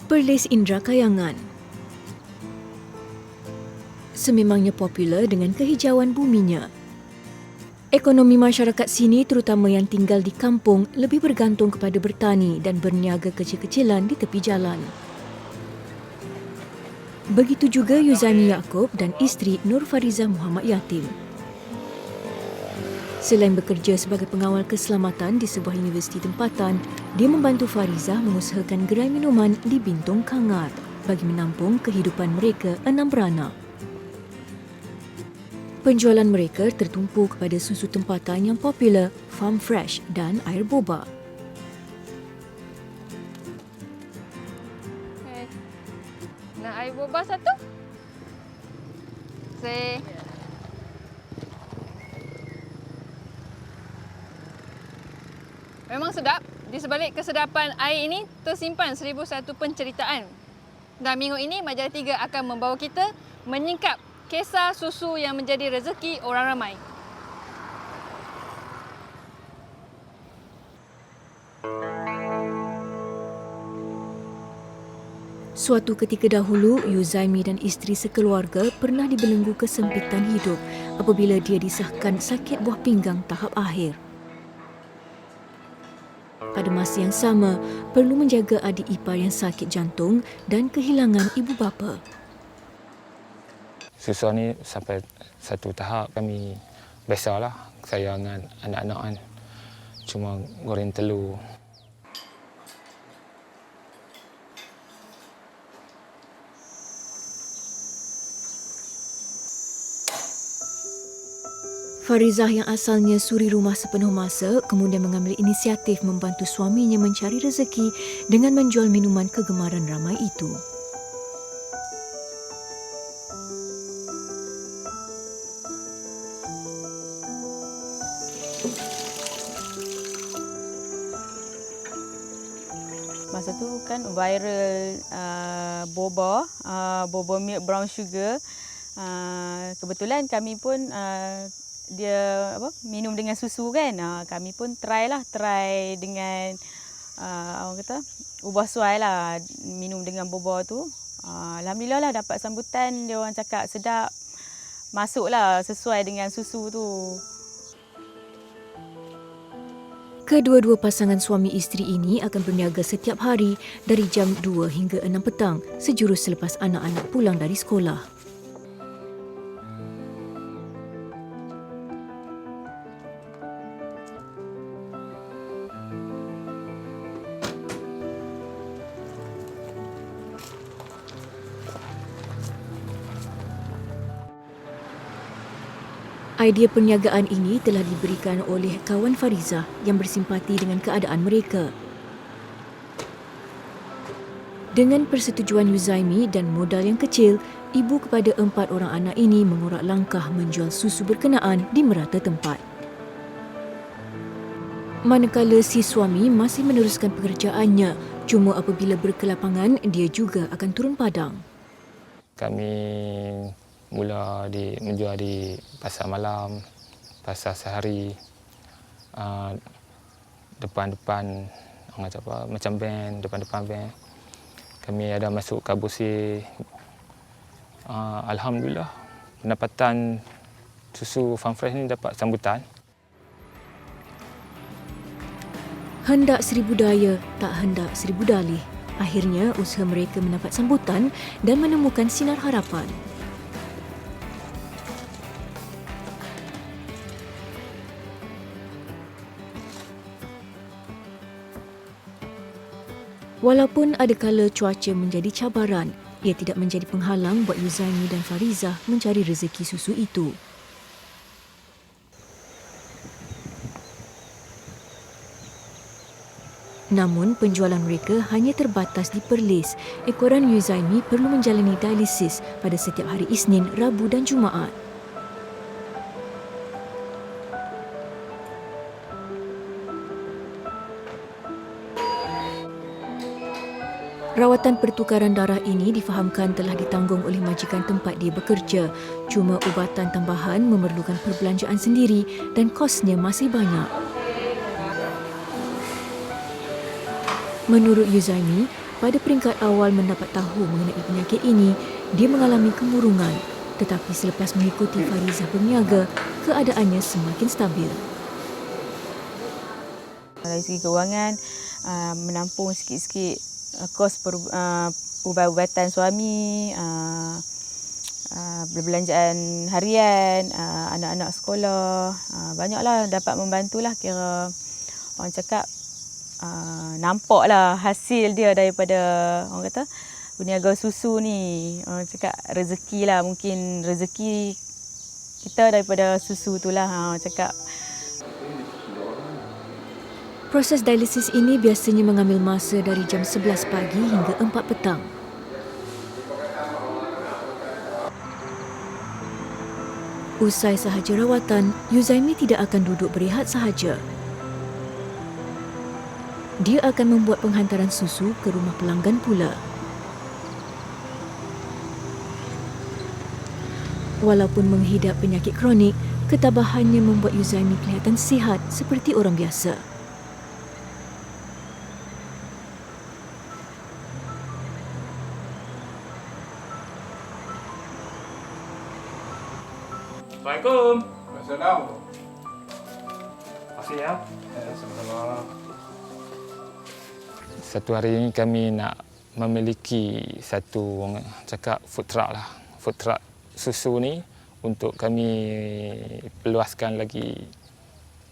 Perlis Indra Kayangan. Sememangnya popular dengan kehijauan buminya. Ekonomi masyarakat sini terutama yang tinggal di kampung lebih bergantung kepada bertani dan berniaga kecil-kecilan di tepi jalan. Begitu juga Yuzaimi Yaakob dan isteri Nur Fariza Muhammad Yatim. Selain bekerja sebagai pengawal keselamatan di sebuah universiti tempatan, dia membantu Fariza mengusahakan gerai minuman di Bintong Kangar bagi menampung kehidupan mereka 6 beranak. Penjualan mereka tertumpu kepada susu tempatan yang popular, Farm Fresh dan air boba. Nak air boba satu? Memang sedap. Di sebalik kesedapan air ini tersimpan 1001 penceritaan. Dan minggu ini Majalah 3 akan membawa kita menyingkap kisah susu yang menjadi rezeki orang ramai. Suatu ketika dahulu, Yuzaimi dan isteri sekeluarga pernah dibelenggu kesempitan hidup apabila dia disahkan sakit buah pinggang tahap akhir. Pada masa yang sama, perlu menjaga adik ipar yang sakit jantung dan kehilangan ibu bapa. Susah ni sampai satu tahap kami biasalah saya dengan anak-anak kan. Cuma goreng telur. Farizah yang asalnya suri rumah sepenuh masa kemudian mengambil inisiatif membantu suaminya mencari rezeki dengan menjual minuman kegemaran ramai itu. Masa tu kan viral boba milk brown sugar. Kebetulan kami pun dia minum dengan susu kan. Kami pun try dengan orang kata ubah suai lah minum dengan boba tu. Alhamdulillah lah dapat sambutan, dia orang cakap sedap. Masuklah sesuai dengan susu tu. Kedua-dua pasangan suami isteri ini akan berniaga setiap hari dari jam 2 hingga 6 petang, sejurus selepas anak-anak pulang dari sekolah. Idea perniagaan ini telah diberikan oleh kawan Fariza yang bersimpati dengan keadaan mereka. Dengan persetujuan Yuzaimi dan modal yang kecil, ibu kepada 4 orang anak ini mengorak langkah menjual susu berkenaan di merata tempat. Manakala si suami masih meneruskan pekerjaannya, cuma apabila berkelapangan, dia juga akan turun padang. Kami mula menjual di pasar malam, pasar sehari, depan-depan macam band, depan-depan band. Kami ada masuk Kabusi. Alhamdulillah, pendapatan susu Farm Fresh ni dapat sambutan. Hendak seribu daya, tak hendak seribu dalih. Akhirnya, usaha mereka mendapat sambutan dan menemukan sinar harapan. Walaupun ada kala cuaca menjadi cabaran, ia tidak menjadi penghalang buat Yuzaimi dan Farizah mencari rezeki susu itu. Namun, penjualan mereka hanya terbatas di Perlis. Ekoran Yuzaimi perlu menjalani dialisis pada setiap hari Isnin, Rabu dan Jumaat. Rawatan pertukaran darah ini difahamkan telah ditanggung oleh majikan tempat dia bekerja. Cuma ubatan tambahan memerlukan perbelanjaan sendiri dan kosnya masih banyak. Menurut Yuzaimi, pada peringkat awal mendapat tahu mengenai penyakit ini, dia mengalami kemurungan. Tetapi selepas mengikuti Farizah berniaga, keadaannya semakin stabil. Dari segi kewangan, menampung sikit-sikit kos ubat-ubatan suami, belanjaan harian, anak-anak sekolah. Banyaklah dapat membantulah, kira orang cakap nampaklah hasil dia daripada orang kata berniaga susu ni. Orang cakap rezeki lah, mungkin rezeki kita daripada susu tu lah. Orang cakap. Proses dialisis ini biasanya mengambil masa dari jam 11 pagi hingga 4 petang. Usai sahaja rawatan, Yuzaimi tidak akan duduk berehat sahaja. Dia akan membuat penghantaran susu ke rumah pelanggan pula. Walaupun menghidap penyakit kronik, ketabahannya membuat Yuzaimi kelihatan sihat seperti orang biasa. Assalamualaikum. Assalamualaikum. Terima kasih ya. Sama-sama. Satu hari ini kami nak memiliki satu orang cakap food truck lah. Food truck susu ni untuk kami peluaskan lagi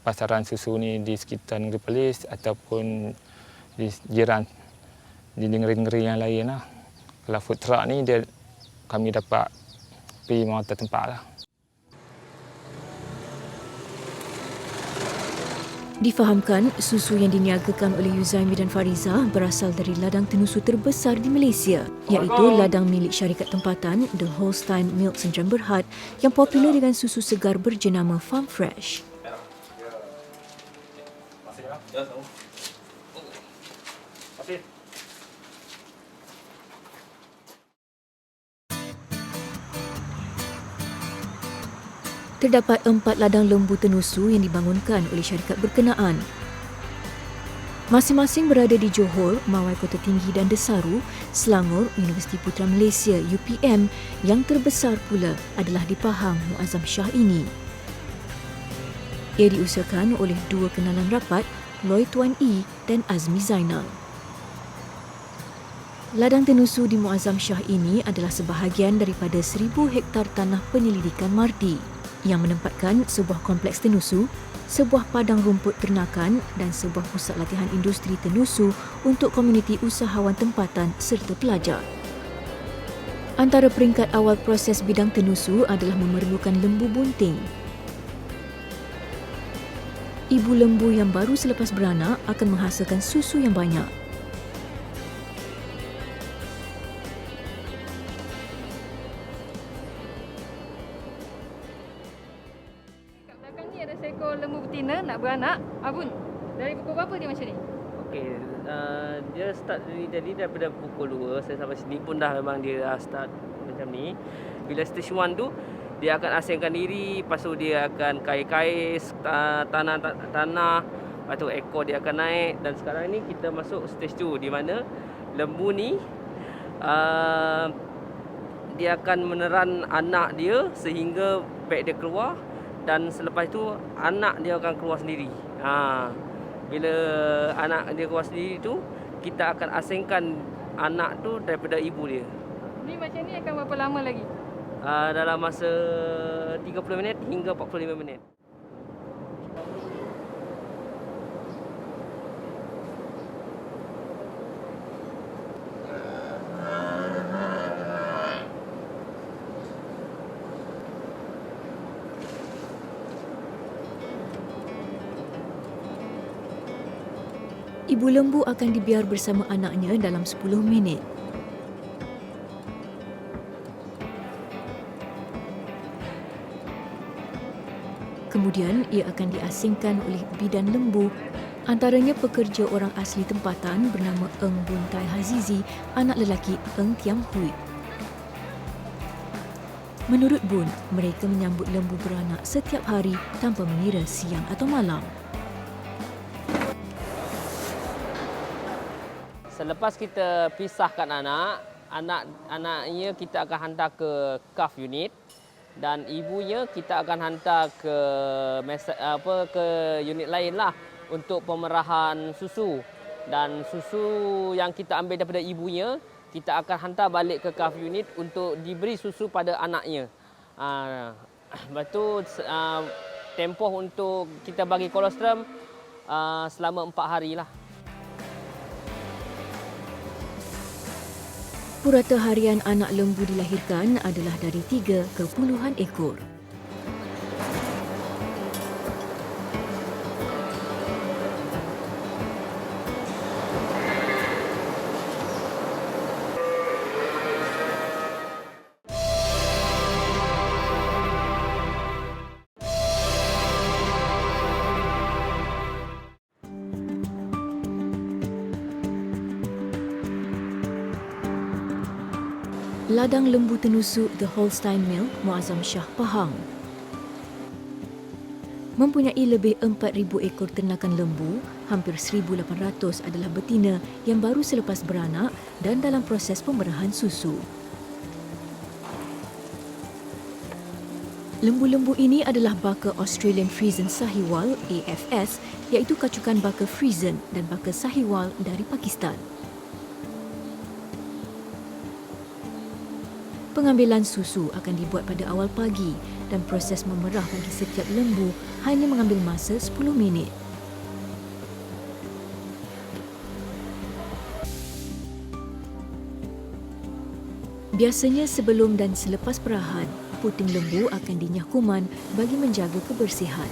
pasaran susu ni di sekitar Negeri Perlis ataupun di jiran, di negeri-negeri yang lain lah. Kalau food truck ni dia kami dapat pergi merata tempat lah. Difahamkan, susu yang diniagakan oleh Yuzaimi dan Farizah berasal dari ladang tenusu terbesar di Malaysia, iaitu ladang milik syarikat tempatan The Holstein Milks and Jam Berhad yang popular dengan susu segar berjenama Farm Fresh. Terdapat 4 ladang lembu tenusu yang dibangunkan oleh syarikat berkenaan. Masing-masing berada di Johor, Mawai Kota Tinggi dan Desaru, Selangor, Universiti Putra Malaysia UPM yang terbesar pula adalah di Pahang Muazzam Shah ini. Ia diusahakan oleh 2 kenalan rapat, Loy Tuan E dan Azmi Zainal. Ladang tenusu di Muazzam Shah ini adalah sebahagian daripada 1,000 hektar tanah penyelidikan Marti yang menempatkan sebuah kompleks tenusu, sebuah padang rumput ternakan dan sebuah pusat latihan industri tenusu untuk komuniti usahawan tempatan serta pelajar. Antara peringkat awal proses bidang tenusu adalah memerlukan lembu bunting. Ibu lembu yang baru selepas beranak akan menghasilkan susu yang banyak. Seekor lembu betina nak beranak, Abun. Dari pukul berapa dia macam ni? Okey, dia start jadi daripada pukul 2 saya sampai sini pun dah memang dia start macam ni. Bila stage 1 tu dia akan asingkan diri, lepas tu dia akan kais-kais tanah, lepas tu ekor dia akan naik dan sekarang ni kita masuk stage 2 di mana lembu ni dia akan meneran anak dia sehingga pek dia keluar. Dan selepas itu anak dia akan keluar sendiri. Bila anak dia keluar sendiri tu, kita akan asingkan anak tu daripada ibu dia. Ni macam ni akan berapa lama lagi? Dalam masa 30 minit hingga 45 minit. Ibu lembu akan dibiar bersama anaknya dalam 10 minit. Kemudian ia akan diasingkan oleh bidan lembu, antaranya pekerja orang asli tempatan bernama Eng Buntai Hazizi, anak lelaki Eng Tiam Hui. Menurut Bun, mereka menyambut lembu beranak setiap hari tanpa mengira siang atau malam. Selepas kita pisahkan anaknya kita akan hantar ke calf unit dan ibunya kita akan hantar ke unit lain lah untuk pemerahan susu. Dan susu yang kita ambil daripada ibunya kita akan hantar balik ke calf unit untuk diberi susu pada anaknya. Lepas tu tempoh untuk kita bagi kolostrum selama 4 hari lah. Purata harian anak lembu dilahirkan adalah dari 3 ke puluhan ekor. Ladang lembu tenusuk The Holstein Mill, Muazzam Shah Pahang, mempunyai lebih 4,000 ekor ternakan lembu. Hampir 1,800 adalah betina yang baru selepas beranak dan dalam proses pemerahan susu. Lembu-lembu ini adalah baka Australian Friesian Sahiwal AFS, iaitu kacukan baka Friesian dan baka Sahiwal dari Pakistan. Pengambilan susu akan dibuat pada awal pagi dan proses memerah bagi setiap lembu hanya mengambil masa 10 minit. Biasanya sebelum dan selepas perahan, puting lembu akan dinyah kuman bagi menjaga kebersihan.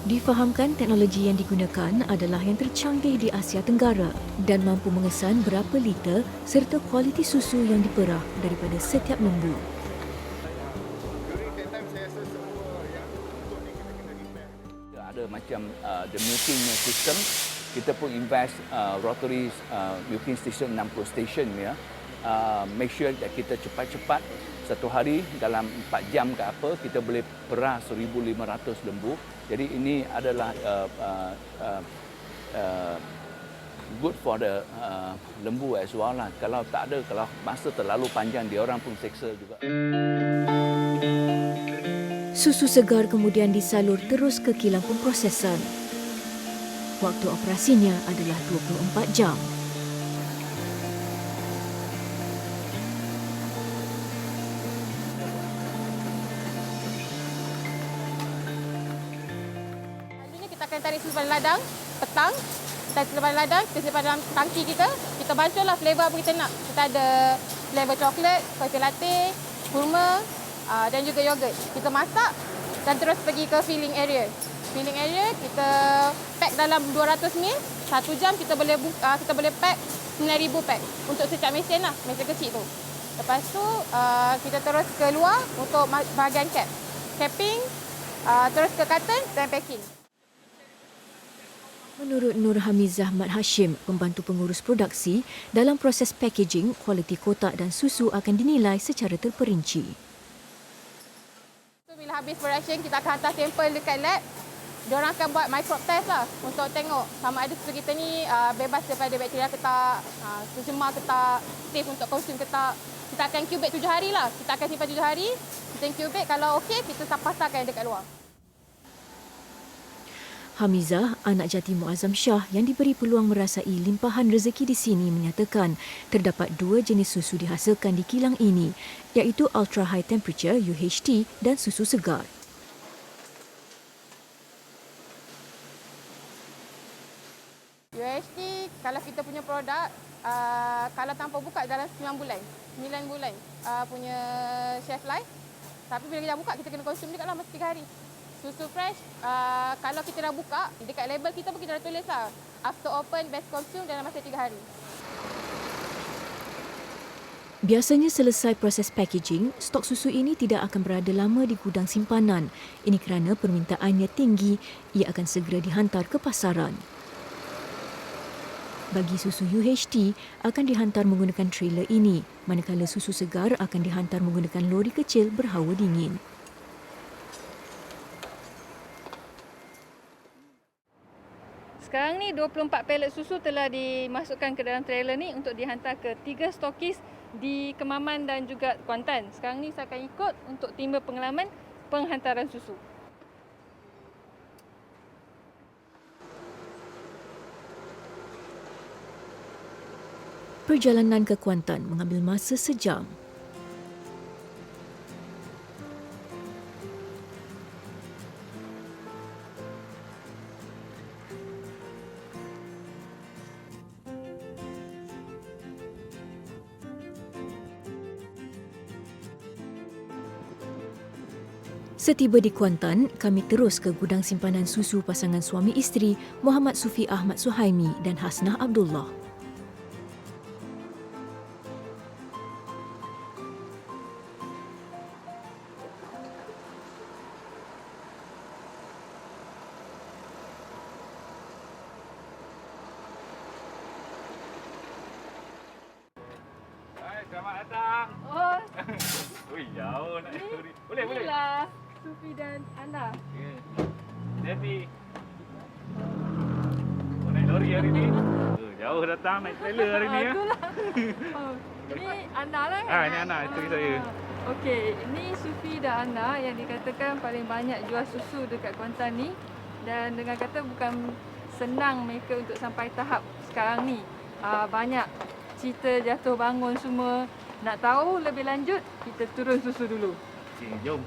Difahamkan teknologi yang digunakan adalah yang tercanggih di Asia Tenggara dan mampu mengesan berapa liter serta kualiti susu yang diperah daripada setiap lembu. Ada macam the milking system, kita pun invest rotary milking station 60 station ya. Make sure that kita cepat-cepat satu hari dalam 4 jam ke apa kita boleh perah 1,500 lembu. Jadi ini adalah good for the lembu as well lah. Kalau tak ada, kalau masa terlalu panjang dia orang pun seksa juga. Susu segar kemudian disalur terus ke kilang pemprosesan. Waktu operasinya adalah 24 jam. Akan tarik simpan ladang petang, kita simpan ladang, kita simpan dalam tangki kita bancuhlah flavor apa kita nak. Kita ada flavor coklat, coffee latte, kurma dan juga yogurt. Kita masak dan terus pergi ke filling area. Filling area kita pack dalam 200 ml, 1 jam kita boleh pack 9,000 pack untuk setiap mesin lah, mesin kecil tu. Lepas tu kita terus keluar untuk bahagian capping, terus ke carton dan packing. Menurut Nur Hamizah Mat Hashim, pembantu pengurus produksi, dalam proses packaging, kualiti kotak dan susu akan dinilai secara terperinci. Bila habis production, kita akan hantar sampel dekat lab. Diorang akan buat microbe test lah untuk tengok sama ada susu kita ni bebas daripada bakteria ke tak, tercemar ke tak, safe untuk konsum ke tak. Kita akan incubate 7 hari lah. Kita akan simpan 7 hari, kita incubate. Kalau okey, kita pasarkan dekat luar. Hamizah, anak jati Muazzam Shah yang diberi peluang merasai limpahan rezeki di sini menyatakan terdapat 2 jenis susu dihasilkan di kilang ini, iaitu Ultra High Temperature UHT dan susu segar. UHT, kalau kita punya produk, kalau tanpa buka dalam 9 bulan punya shelf life. Tapi bila kita buka, kita kena konsum dekat dalam masa 3 hari. Susu fresh, kalau kita dah buka, dekat label kita pun kita dah tulis lah. After open, best consume dalam masa 3 hari. Biasanya selesai proses packaging, stok susu ini tidak akan berada lama di gudang simpanan. Ini kerana permintaannya tinggi, ia akan segera dihantar ke pasaran. Bagi susu UHT akan dihantar menggunakan trailer ini, manakala susu segar akan dihantar menggunakan lori kecil berhawa dingin. Sekarang ni 24 pelet susu telah dimasukkan ke dalam trailer ni untuk dihantar ke 3 stokis di Kemaman dan juga Kuantan. Sekarang ni saya akan ikut untuk timba pengalaman penghantaran susu. Perjalanan ke Kuantan mengambil masa sejam. Setiba di Kuantan, kami terus ke gudang simpanan susu pasangan suami isteri Muhammad Sufi Ahmad Suhaimi dan Hasnah Abdullah. Hai, selamat datang. Oh, Ui, jauh nak story. Boleh, boleh. inilah Sufi dan Ana. Ya. Jadi. Oh, naik lori hari ni. Jauh datang naik trailer hari ni ya. Itulah. Oh, ini Ana lah kan? Ah, ini Ana, isteri saya. Okey, ini Sufi dan Ana yang dikatakan paling banyak jual susu dekat Kuantan ni. Dan dengan kata bukan senang mereka untuk sampai tahap sekarang ni. Banyak cerita jatuh bangun semua. Nak tahu lebih lanjut, kita turun susu dulu. Okey, jom.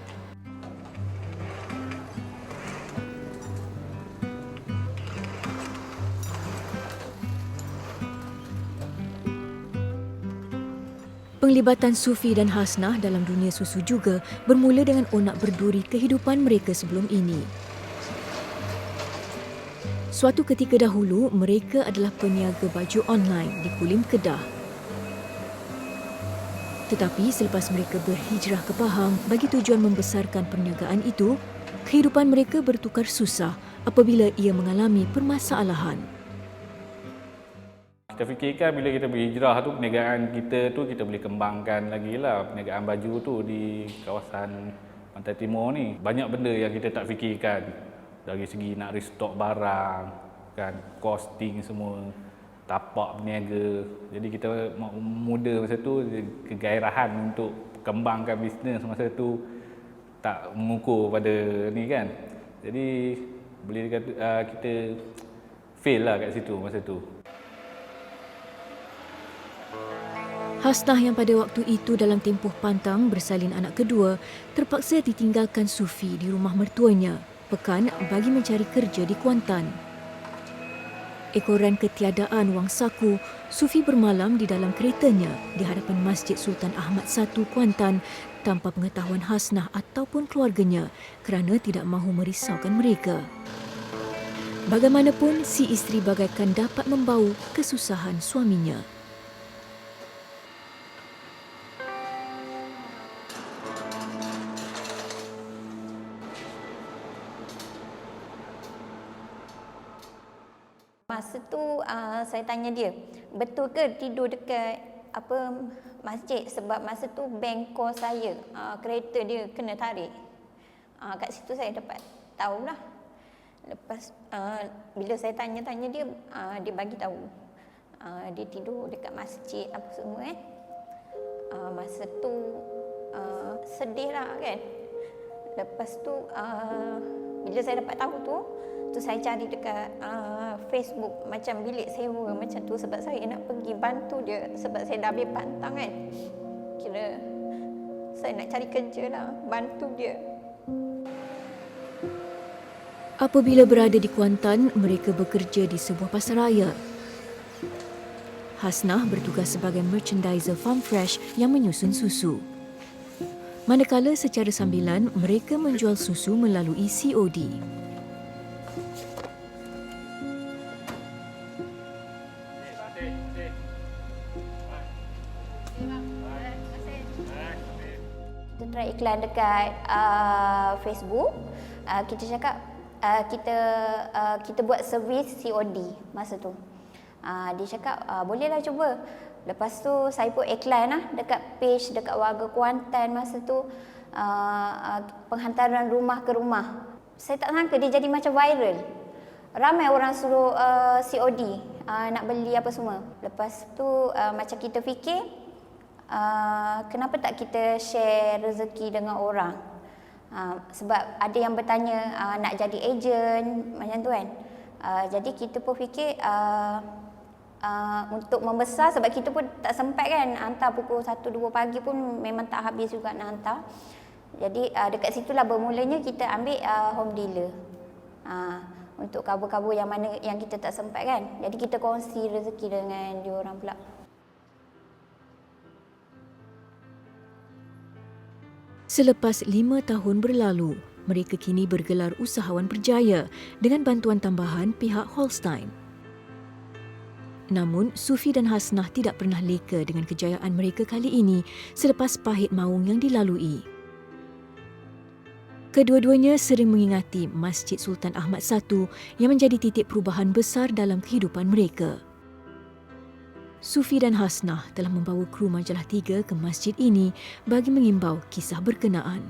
Penglibatan Sufi dan Hasnah dalam dunia susu juga bermula dengan onak berduri kehidupan mereka sebelum ini. Suatu ketika dahulu, mereka adalah peniaga baju online di Kulim, Kedah. Tetapi selepas mereka berhijrah ke Pahang bagi tujuan membesarkan perniagaan itu, kehidupan mereka bertukar susah apabila ia mengalami permasalahan. Kita fikirkan bila kita berhijrah tu, perniagaan kita tu kita boleh kembangkan lagi lah. Perniagaan baju tu di kawasan Pantai Timur ni. Banyak benda yang kita tak fikirkan. Dari segi nak restock barang, kan, costing semua, tapak berniaga. Jadi kita muda masa tu, kegairahan untuk kembangkan bisnes masa tu tak mengukur pada ni kan. Jadi boleh kata kita fail lah kat situ masa tu. Hasnah yang pada waktu itu dalam tempoh pantang bersalin anak kedua, terpaksa ditinggalkan Sufi di rumah mertuanya, pekan bagi mencari kerja di Kuantan. Ekoran ketiadaan wang saku, Sufi bermalam di dalam keretanya di hadapan Masjid Sultan Ahmad I, Kuantan tanpa pengetahuan Hasnah ataupun keluarganya kerana tidak mahu merisaukan mereka. Bagaimanapun, si isteri bagaikan dapat membau kesusahan suaminya. Masa tu saya tanya dia, betul ke tidur dekat masjid, sebab masa tu bengkor saya, kereta dia kena tarik. Kat situ saya dapat tahulah. Lepas bila saya tanya-tanya dia, dia bagi tahu dia tidur dekat masjid apa semua masa tu sedih lah kan. Lepas tu bila saya dapat tahu tu saya cari dekat Facebook macam bilik sewa macam tu, sebab saya nak pergi bantu dia, sebab saya dah habis pantang kan. Kira saya nak cari kerja lah, bantu dia. Apabila berada di Kuantan, mereka bekerja di sebuah pasaraya. Hasnah bertugas sebagai merchandiser Farm Fresh yang menyusun susu. Manakala secara sambilan, mereka menjual susu melalui COD. Kita try iklan dekat Facebook. Kita cakap kita buat servis COD masa tu. Dia cakap bolehlah cuba. Lepas tu saya pun iklan lah dekat page dekat warga Kuantan masa tu, penghantaran rumah ke rumah. Saya tak sangka dia jadi macam viral. Ramai orang suruh COD, nak beli apa semua. Lepas tu macam kita fikir, kenapa tak kita share rezeki dengan orang? Sebab ada yang bertanya nak jadi ejen macam tu kan. Jadi kita pun fikir untuk membesar, sebab kita pun tak sempat kan, hantar pukul 1-2 pagi pun memang tak habis juga nak hantar. Jadi dekat situlah bermulanya kita ambil home dealer. Untuk kabur-kabur yang mana yang kita tak sempat kan. Jadi kita kongsi rezeki dengan diorang pula. Selepas 5 tahun berlalu, mereka kini bergelar usahawan berjaya dengan bantuan tambahan pihak Holstein. Namun, Sufi dan Hasnah tidak pernah leka dengan kejayaan mereka kali ini selepas pahit maung yang dilalui. Kedua-duanya sering mengingati Masjid Sultan Ahmad I yang menjadi titik perubahan besar dalam kehidupan mereka. Sufi dan Hasnah telah membawa kru Majalah 3 ke masjid ini bagi mengimbau kisah berkenaan.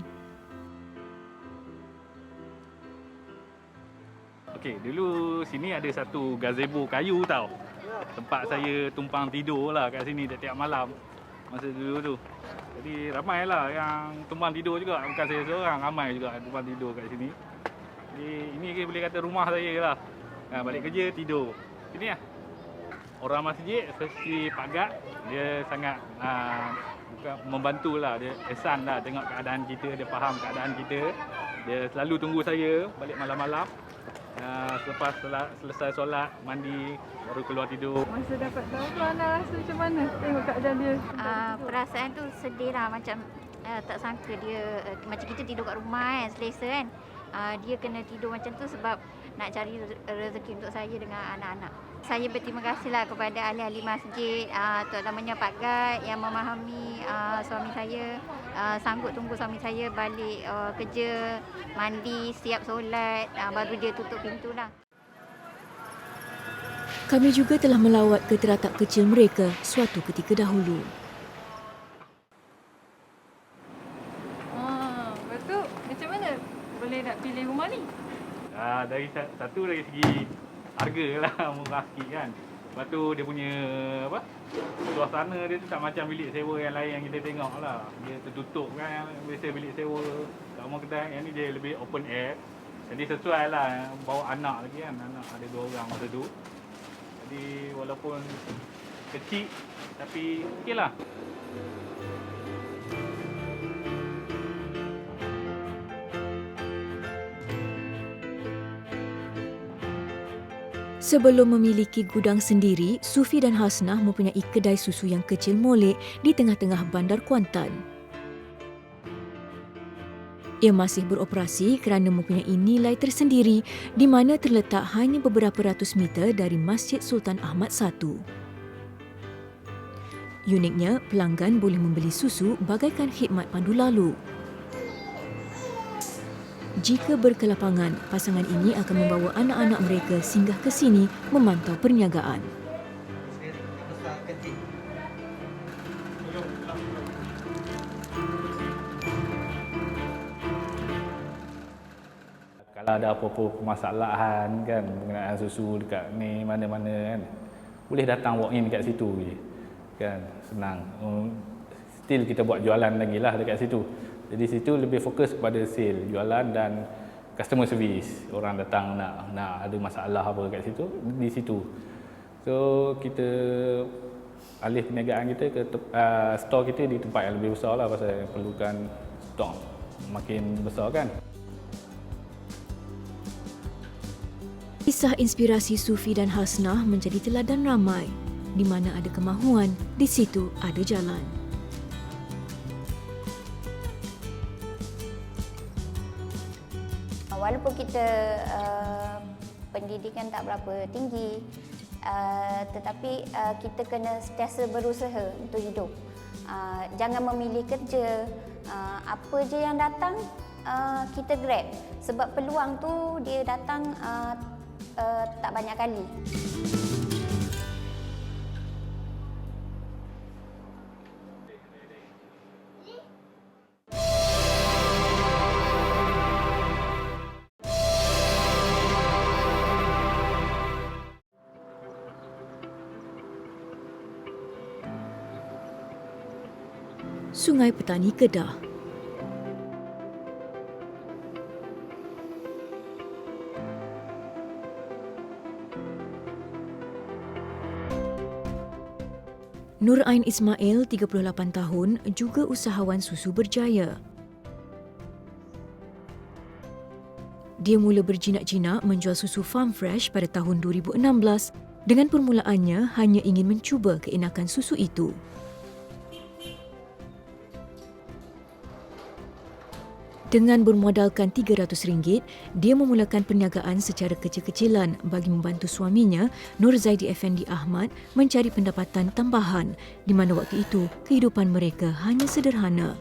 Okey, dulu sini ada satu gazebo kayu tau. Tempat saya tumpang tidur lah kat sini tiap-tiap malam masa dulu tu. Jadi ramailah yang tumpang tidur juga, bukan saya seorang, ramai juga tumpang tidur kat sini. Jadi ini boleh kata rumah saya lah. Balik kerja tidur. Sini lah. Orang masjid, especially Pak Gad, dia sangat membantulah, dia ihsan lah tengok keadaan kita, dia faham keadaan kita. Dia selalu tunggu saya balik malam-malam. Selepas selesai solat, mandi, baru keluar tidur. Masa dapat tahu tu Ana rasa macam mana tengok keadaan dia? Perasaan tu sedih lah, macam tak sangka dia macam kita tidur kat rumah kan, selesa kan. Dia kena tidur macam tu sebab nak cari rezeki untuk saya dengan anak-anak. Saya berterima kasihlah kepada ahli-ahli masjid, terutamanya Pak Gad yang memahami suami saya, sanggup tunggu suami saya balik kerja, mandi, siap solat, baru dia tutup pintu lah. Kami juga telah melawat ke teratak kecil mereka suatu ketika dahulu. Lepas tu macam mana boleh nak pilih rumah ni? Dari segi harga lah, murah sikit kan. Lepas tu dia punya suasana dia tu tak macam bilik sewa yang lain yang kita tengok lah. Dia tertutup kan, biasa bilik sewa kat rumah kedai. Yang ni dia lebih open air. Jadi sesuai lah, bawa anak lagi kan. Anak ada 2 orang masa tu. Jadi walaupun kecil tapi okey lah. Sebelum memiliki gudang sendiri, Sufi dan Hasnah mempunyai kedai susu yang kecil molek di tengah-tengah bandar Kuantan. Ia masih beroperasi kerana mempunyai nilai tersendiri di mana terletak hanya beberapa ratus meter dari Masjid Sultan Ahmad I. Uniknya, pelanggan boleh membeli susu bagaikan khidmat pandu lalu. Jika berkelapangan, pasangan ini akan membawa anak-anak mereka singgah ke sini memantau perniagaan. Kalau ada apa-apa permasalahan kan berkenaan susu dekat ni mana-mana kan, boleh datang walk in dekat situ je. Kan senang. Still kita buat jualan lagi lah dekat situ. Jadi situ lebih fokus kepada sale, jualan dan customer service. Orang datang nak ada masalah apa kat situ, di situ. So kita alih perniagaan kita ke store kita di tempat yang lebih besar lah, pasal perlukan stok makin besar kan. Kisah inspirasi Sufi dan Hasnah menjadi teladan ramai. Di mana ada kemahuan, di situ ada jalan. Walaupun kita pendidikan tak berapa tinggi, tetapi kita kena sentiasa berusaha untuk hidup. Jangan memilih kerja, apa je yang datang kita grab. Sebab peluang tu dia datang tak banyak kali. Sungai Petani Kedah. Nur Ain Ismail, 38 tahun, juga usahawan susu berjaya. Dia mula berjinak-jinak menjual susu Farm Fresh pada tahun 2016 dengan permulaannya hanya ingin mencuba keenakan susu itu. Dengan bermodalkan RM300, dia memulakan perniagaan secara kecil-kecilan bagi membantu suaminya, Nur Zaidi Effendi Ahmad, mencari pendapatan tambahan di mana waktu itu kehidupan mereka hanya sederhana.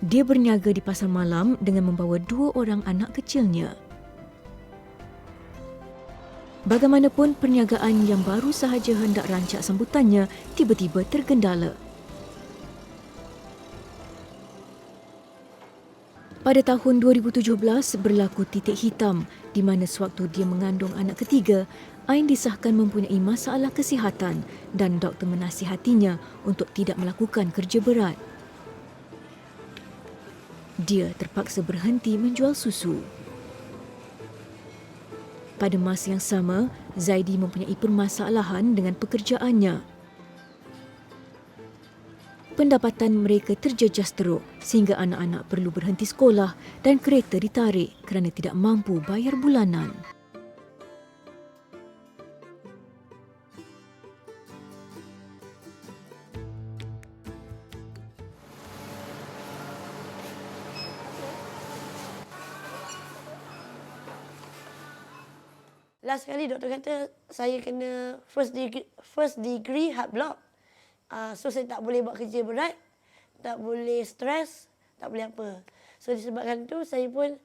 Dia berniaga di pasar malam dengan membawa 2 orang anak kecilnya. Bagaimanapun, perniagaan yang baru sahaja hendak rancak sambutannya tiba-tiba tergendala. Pada tahun 2017 berlaku titik hitam di mana sewaktu dia mengandung anak ketiga, Ain disahkan mempunyai masalah kesihatan dan doktor menasihatinya untuk tidak melakukan kerja berat. Dia terpaksa berhenti menjual susu. Pada masa yang sama, Zaidi mempunyai permasalahan dengan pekerjaannya. Pendapatan mereka terjejas teruk sehingga anak-anak perlu berhenti sekolah dan kereta ditarik kerana tidak mampu bayar bulanan. Last kali doktor kata saya kena first degree heart block. So saya tak boleh buat kerja berat, tak boleh stres, tak boleh apa. So disebabkan tu saya pun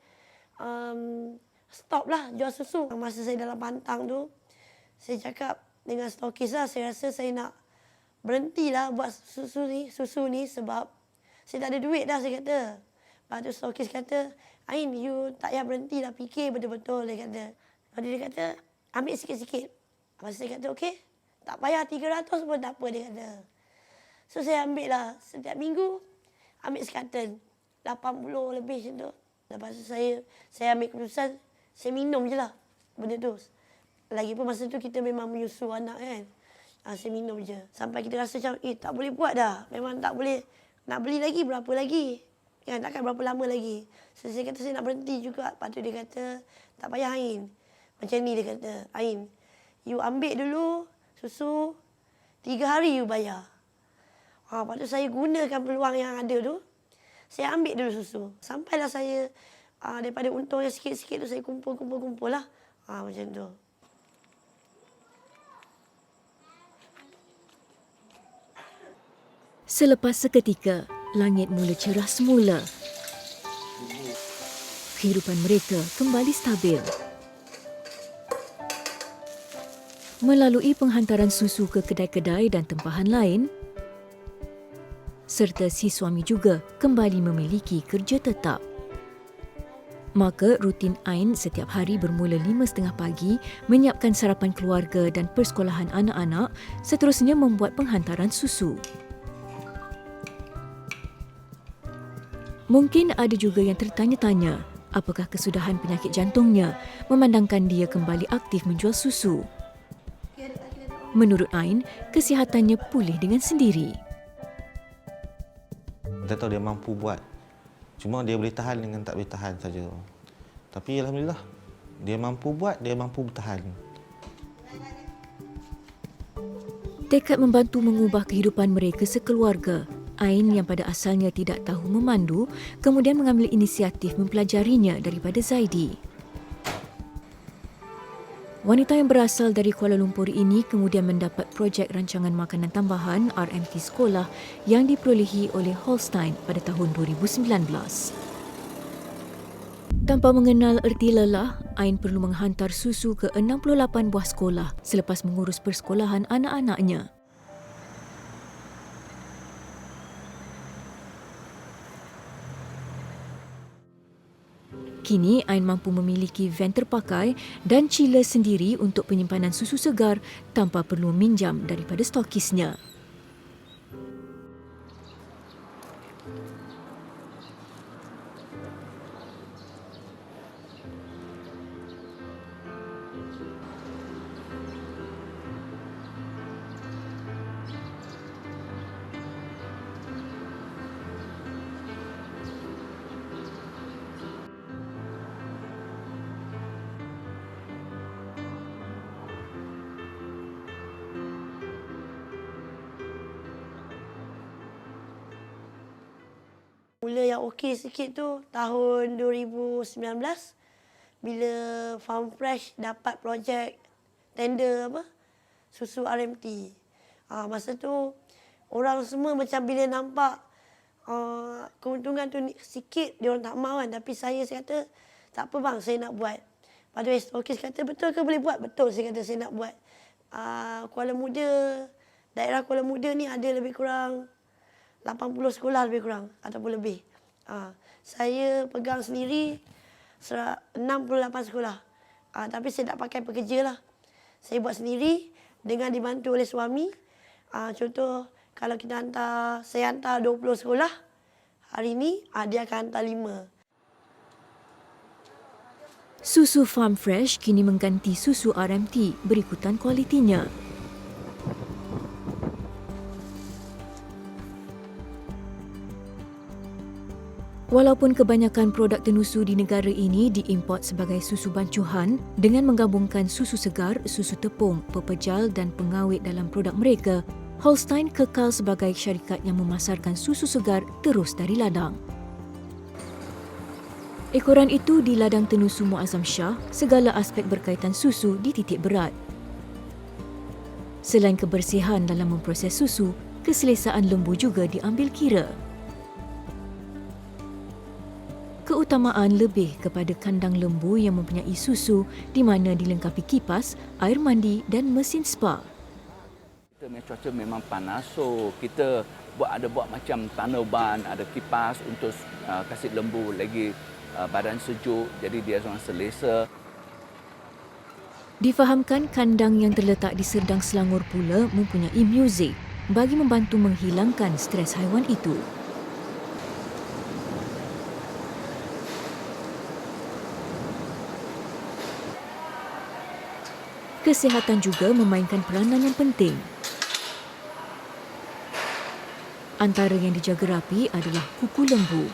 stop lah jual susu. Masa saya dalam pantang tu, saya cakap dengan stokis lah, saya rasa saya nak berhenti lah buat susu ni sebab saya tak ada duit dah, saya kata. Lepas tu stokis kata, Ain, you tak payah berhenti lah, fikir betul-betul, dia kata. Lepas dia kata, ambil sikit-sikit. Lepas saya kata, okey, tak payah 300 pun tak apa, dia kata. So saya ambil lah setiap minggu, ambil sekaten. 80 lebih macam tu. Lepas tu saya ambil keputusan, saya minum je lah benda tu. Lagipun masa tu kita memang menyusu anak kan. Saya minum je. Sampai kita rasa macam, tak boleh buat dah. Memang tak boleh. Nak beli lagi, berapa lagi? Kan, takkan berapa lama lagi. So saya kata saya nak berhenti juga. Lepas tu dia kata, tak payah Ain. Macam ni dia kata, Ain, you ambil dulu susu, 3 hari you bayar. Lepas tu saya gunakan peluang yang ada tu. Saya ambil dulu susu. Sampailah saya daripada untung yang sikit-sikit tu saya kumpul lah. Macam tu. Selepas seketika, langit mula cerah semula. Kehidupan mereka kembali stabil. Melalui penghantaran susu ke kedai-kedai dan tempahan lain, serta si suami juga kembali memiliki kerja tetap. Maka rutin Ain setiap hari bermula 5.30 pagi menyiapkan sarapan keluarga dan persekolahan anak-anak, seterusnya membuat penghantaran susu. Mungkin ada juga yang tertanya-tanya, apakah kesudahan penyakit jantungnya memandangkan dia kembali aktif menjual susu. Menurut Ain, kesihatannya pulih dengan sendiri. Kita tahu dia mampu buat. Cuma dia boleh tahan dengan tak boleh tahan saja. Tapi alhamdulillah, dia mampu buat, dia mampu bertahan. Tekad membantu mengubah kehidupan mereka sekeluarga, Ain yang pada asalnya tidak tahu memandu, kemudian mengambil inisiatif mempelajarinya daripada Zaidi. Wanita yang berasal dari Kuala Lumpur ini kemudian mendapat projek rancangan makanan tambahan RMT sekolah yang diperolehi oleh Holstein pada tahun 2019. Tanpa mengenal erti lelah, Ain perlu menghantar susu ke 68 buah sekolah selepas mengurus persekolahan anak-anaknya. Kini, Ain mampu memiliki van terpakai dan chiller sendiri untuk penyimpanan susu segar tanpa perlu minjam daripada stokisnya. Mula yang okey sikit tu tahun 2019 bila Farm Fresh dapat projek tender susu RMT. Masa tu orang semua macam bila nampak keuntungan tu sikit dia orang tak mahu kan, tapi saya kata tak apa bang, saya nak buat. Pada stokis kata betul ke boleh buat? Betul, saya kata saya nak buat. Daerah Kuala Muda ni ada lebih kurang 80 sekolah lebih kurang ataupun lebih. Saya pegang sendiri 68 sekolah. Tapi saya tak pakai pekerja lah. Saya buat sendiri dengan dibantu oleh suami. Contoh kalau saya hantar 20 sekolah, hari ni dia akan hantar 5. Susu Farm Fresh kini mengganti susu RMT berikutan kualitinya. Walaupun kebanyakan produk tenusu di negara ini diimport sebagai susu bancuhan dengan menggabungkan susu segar, susu tepung, pepejal dan pengawet dalam produk mereka, Holstein kekal sebagai syarikat yang memasarkan susu segar terus dari ladang. Ekoran itu di ladang tenusu Muazzam Shah, segala aspek berkaitan susu dititik berat. Selain kebersihan dalam memproses susu, keselesaan lembu juga diambil kira. Keutamaan lebih kepada kandang lembu yang mempunyai susu di mana dilengkapi kipas, air mandi dan mesin spa. Kita punya cuaca memang panas, so kita buat macam tunnel ban, ada kipas untuk kasih lembu lagi badan sejuk, jadi dia orang selesa. Difahamkan kandang yang terletak di Serdang Selangor pula mempunyai muzik bagi membantu menghilangkan stres haiwan itu. Kesihatan juga memainkan peranan yang penting. Antara yang dijaga rapi adalah kuku lembu.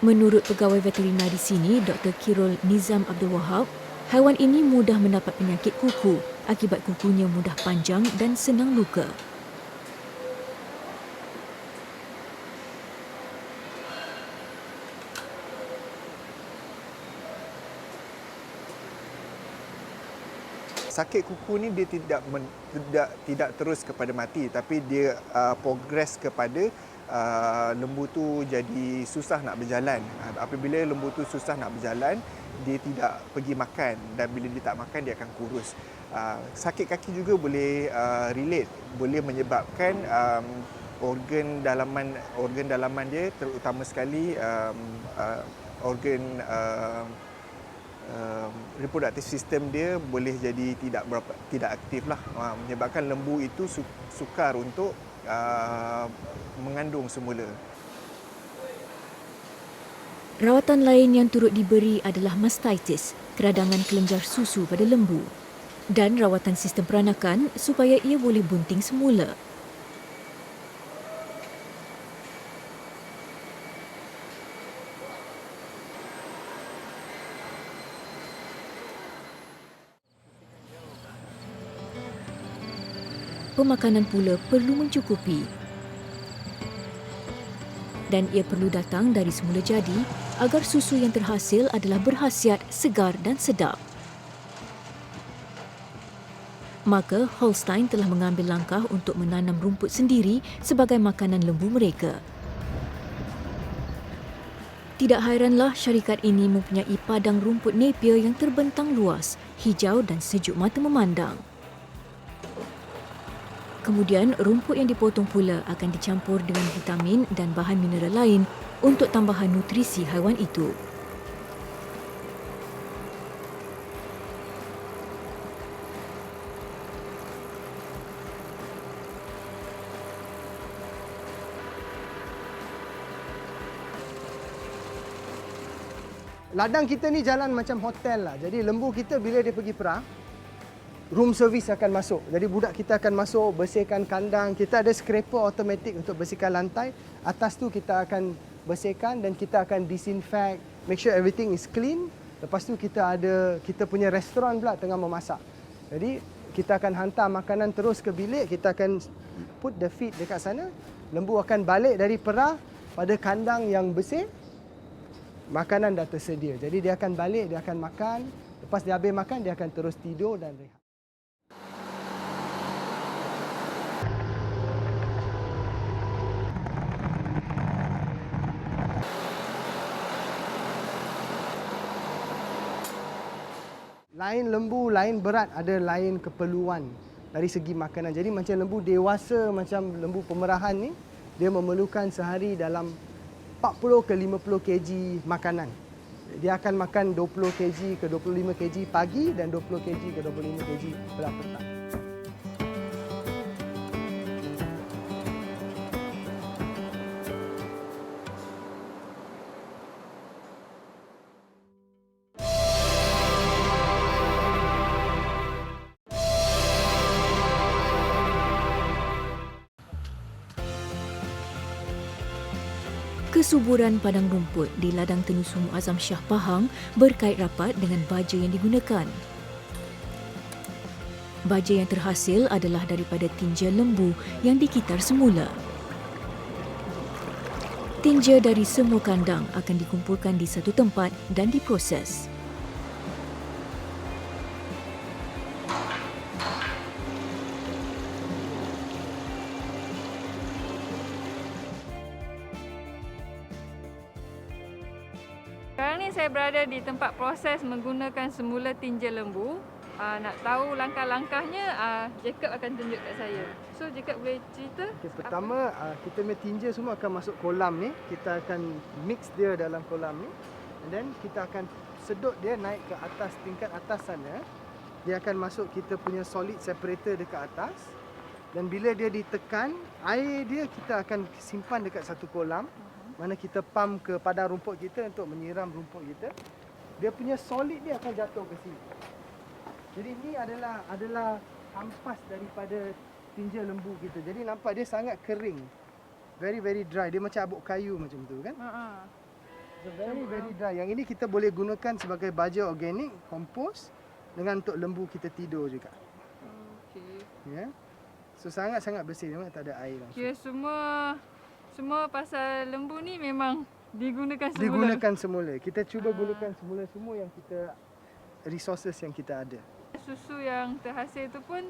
Menurut pegawai veterina di sini, Dr. Kirul Nizam Abdul Wahab, haiwan ini mudah mendapat penyakit kuku akibat kukunya mudah panjang dan senang luka. Sakit kuku ni dia tidak terus kepada mati, tapi dia progres kepada lembu tu jadi susah nak berjalan. Apabila lembu tu susah nak berjalan, dia tidak pergi makan, dan bila dia tak makan dia akan kurus. Sakit kaki juga boleh relate, boleh menyebabkan organ dalaman dia, terutama sekali organ reproductive system dia boleh jadi tidak aktif lah, menyebabkan lembu itu sukar untuk mengandung semula. Rawatan lain yang turut diberi adalah mastitis, keradangan kelenjar susu pada lembu, dan rawatan sistem peranakan supaya ia boleh bunting semula. Pemakanan pula perlu mencukupi dan ia perlu datang dari semula jadi agar susu yang terhasil adalah berkhasiat, segar dan sedap. Maka Holstein telah mengambil langkah untuk menanam rumput sendiri sebagai makanan lembu mereka. Tidak hairanlah syarikat ini mempunyai padang rumput Napier yang terbentang luas, hijau dan sejuk mata memandang. Kemudian, rumput yang dipotong pula akan dicampur dengan vitamin dan bahan mineral lain untuk tambahan nutrisi haiwan itu. ladang kita ni jalan macam hotel lah. Jadi lembu kita bila dia pergi perah, room service akan masuk. Jadi budak kita akan masuk, bersihkan kandang. Kita ada scraper automatic untuk bersihkan lantai. Atas tu kita akan bersihkan dan kita akan disinfect, make sure everything is clean. Lepas tu kita punya restoran pula tengah memasak. Jadi kita akan hantar makanan terus ke bilik, kita akan put the feed dekat sana. Lembu akan balik dari perah pada kandang yang bersih. Makanan dah tersedia. Jadi dia akan balik, dia akan makan. Lepas dia habis makan, dia akan terus tidur dan rehat. Lain lembu, lain berat, ada lain keperluan dari segi makanan. Jadi macam lembu dewasa, macam lembu pemerahan ni, dia memerlukan sehari dalam 40 ke 50 kg makanan. Dia akan makan 20 kg ke 25 kg pagi dan 20 kg ke 25 kg petang. Kesuburan padang rumput di ladang Tenusu Muazzam Shah Pahang berkait rapat dengan baja yang digunakan. Baja yang terhasil adalah daripada tinja lembu yang dikitar semula. Tinja dari semua kandang akan dikumpulkan di satu tempat dan diproses. Sekarang ni saya berada di tempat proses menggunakan semula tinja lembu. Nak tahu langkah-langkahnya, Jacob akan tunjuk kat saya. So Jacob boleh cerita? Okay, pertama, kita punya tinja semua akan masuk kolam ni. Kita akan mix dia dalam kolam ni. And then kita akan sedut dia naik ke atas, tingkat atas sana. Dia akan masuk kita punya solid separator dekat atas. Dan bila dia ditekan, air dia kita akan simpan dekat satu kolam. Mana kita pump ke padang rumput kita untuk menyiram rumput kita. Dia punya solid dia akan jatuh ke sini. Jadi ini adalah ampas daripada tinja lembu kita. Jadi nampak dia sangat kering. Very dry. Dia macam abuk kayu macam tu kan? So very dry. Yang ini kita boleh gunakan sebagai baja organik, kompos dengan untuk lembu kita tidur juga. Okey. Ya. So sangat-sangat bersih, memang tak ada air langsung. Kira semua pasal lembu ni memang digunakan semula. Digunakan semula. Kita cuba gunakan semula yang kita resources yang kita ada. Susu yang terhasil tu pun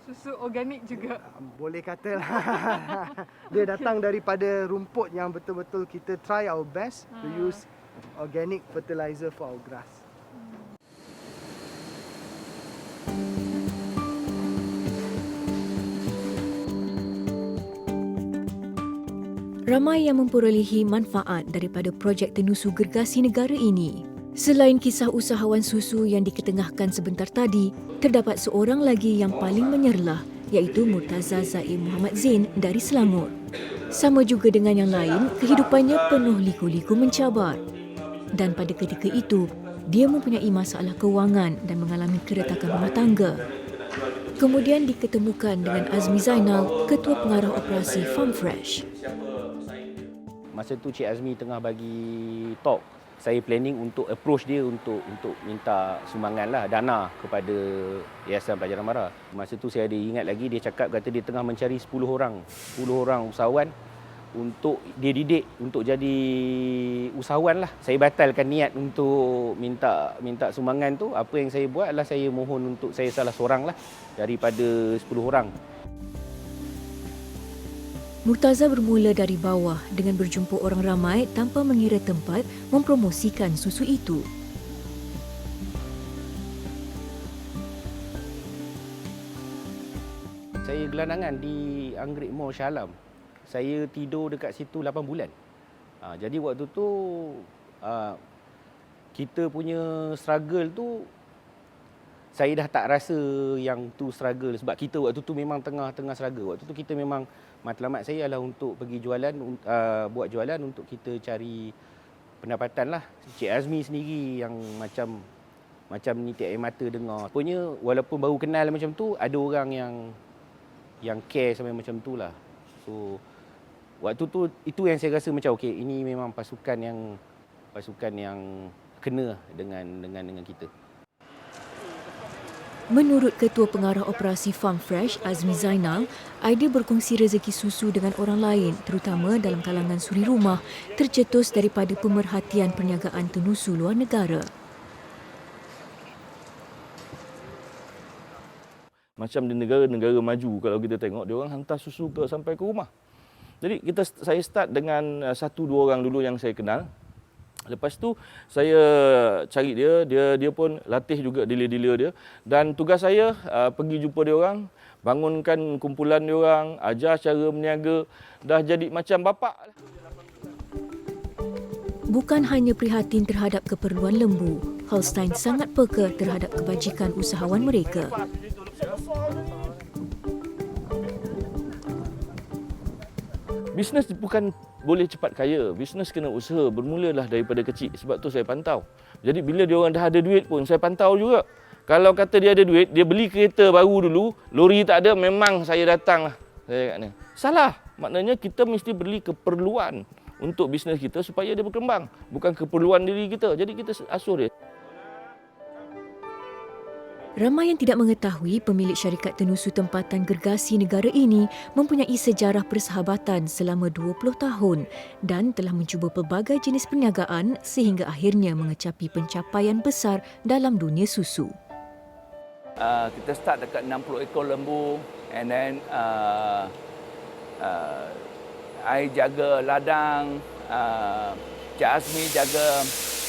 susu organik juga. Boleh katalah. Dia datang daripada rumput yang betul-betul kita try our best to use organic fertilizer for our grass. Ramai yang memperolehi manfaat daripada projek Tenusu Gergasi Negara ini. Selain kisah usahawan susu yang diketengahkan sebentar tadi, terdapat seorang lagi yang paling menyerlah, iaitu Murtaza Zaim Muhammad Zain dari Selangor. Sama juga dengan yang lain, kehidupannya penuh liku-liku mencabar. Dan pada ketika itu, dia mempunyai masalah kewangan dan mengalami keretakan rumah tangga. Kemudian diketemukan dengan Azmi Zainal, Ketua Pengarah Operasi Farm Fresh. Masa tu Cik Azmi tengah bagi talk, saya planning untuk approach dia untuk minta sumbangan lah, dana kepada Yayasan Pelajaran Mara. Masa tu saya ada ingat lagi, dia cakap kata dia tengah mencari 10 orang usahawan untuk dia didik untuk jadi usahawan lah. Saya batalkan niat untuk minta sumbangan tu. Apa yang saya buat adalah saya mohon untuk saya salah seorang lah daripada 10 orang. Murtaza bermula dari bawah dengan berjumpa orang ramai tanpa mengira tempat mempromosikan susu itu. Saya gelandangan di Anggrek Mall Shah Alam. Saya tidur dekat situ 8 bulan. Jadi waktu tu kita punya struggle tu saya dah tak rasa yang tu struggle sebab kita waktu tu memang tengah struggle. Waktu tu kita memang matlamat saya adalah untuk pergi jualan, buat jualan untuk kita cari pendapatan lah. Cik Azmi sendiri yang macam nitik air mata dengar. Punya walaupun baru kenal macam tu, ada orang yang care sampai macam tu lah. So waktu tu itu yang saya rasa macam okey, ini memang pasukan yang kena dengan kita. Menurut Ketua Pengarah Operasi Farm Fresh, Azmi Zainal, idea berkongsi rezeki susu dengan orang lain, terutama dalam kalangan suri rumah, tercetus daripada pemerhatian perniagaan tenusu luar negara. Macam di negara-negara maju, kalau kita tengok, dia orang hantar susu sampai ke rumah. Jadi saya start dengan 1-2 orang dulu yang saya kenal. Lepas tu saya cari dia pun latih juga dealer-dealer dia, dan tugas saya pergi jumpa dia orang, bangunkan kumpulan dia orang, ajar cara berniaga, dah jadi macam bapak. Bukan hanya prihatin terhadap keperluan lembu, Holstein sangat peka terhadap kebajikan usahawan mereka. Bisnes bukan boleh cepat kaya. Bisnes kena usaha. Bermulalah daripada kecil. Sebab tu saya pantau. Jadi bila dia orang dah ada duit pun, saya pantau juga. Kalau kata dia ada duit, dia beli kereta baru dulu, lori tak ada, memang saya datang lah. Saya kata, salah. Maknanya kita mesti beli keperluan untuk bisnes kita supaya dia berkembang. Bukan keperluan diri kita. Jadi kita asuh dia. Ramai yang tidak mengetahui pemilik syarikat tenusu tempatan gergasi negara ini mempunyai sejarah persahabatan selama 20 tahun dan telah mencuba pelbagai jenis perniagaan sehingga akhirnya mengecapi pencapaian besar dalam dunia susu. Kita start dekat 60 ekor lembu, and then I jaga ladang, Cik Azmi jaga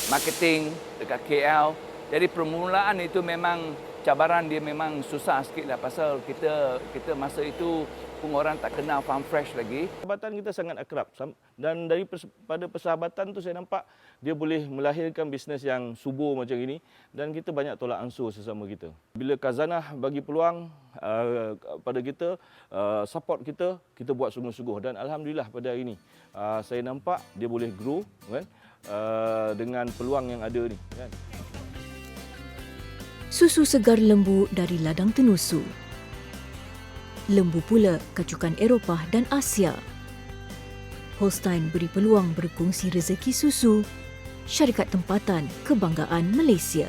marketing dekat KL. Jadi permulaan itu memang cabaran dia memang susah sikit lah, pasal kita masa itu pun orang tak kenal Farm Fresh lagi. Persahabatan kita sangat akrab, dan daripada persahabatan tu saya nampak dia boleh melahirkan bisnes yang subur macam ini, dan kita banyak tolak ansur sesama kita. Bila Khazanah bagi peluang pada kita, support kita buat sungguh-sungguh, dan alhamdulillah pada hari ini saya nampak dia boleh grow kan, dengan peluang yang ada ni kan. Susu segar lembu dari ladang tenusu. Lembu pula kacukan Eropah dan Asia. Holstein beri peluang berkongsi rezeki susu. Syarikat tempatan kebanggaan Malaysia.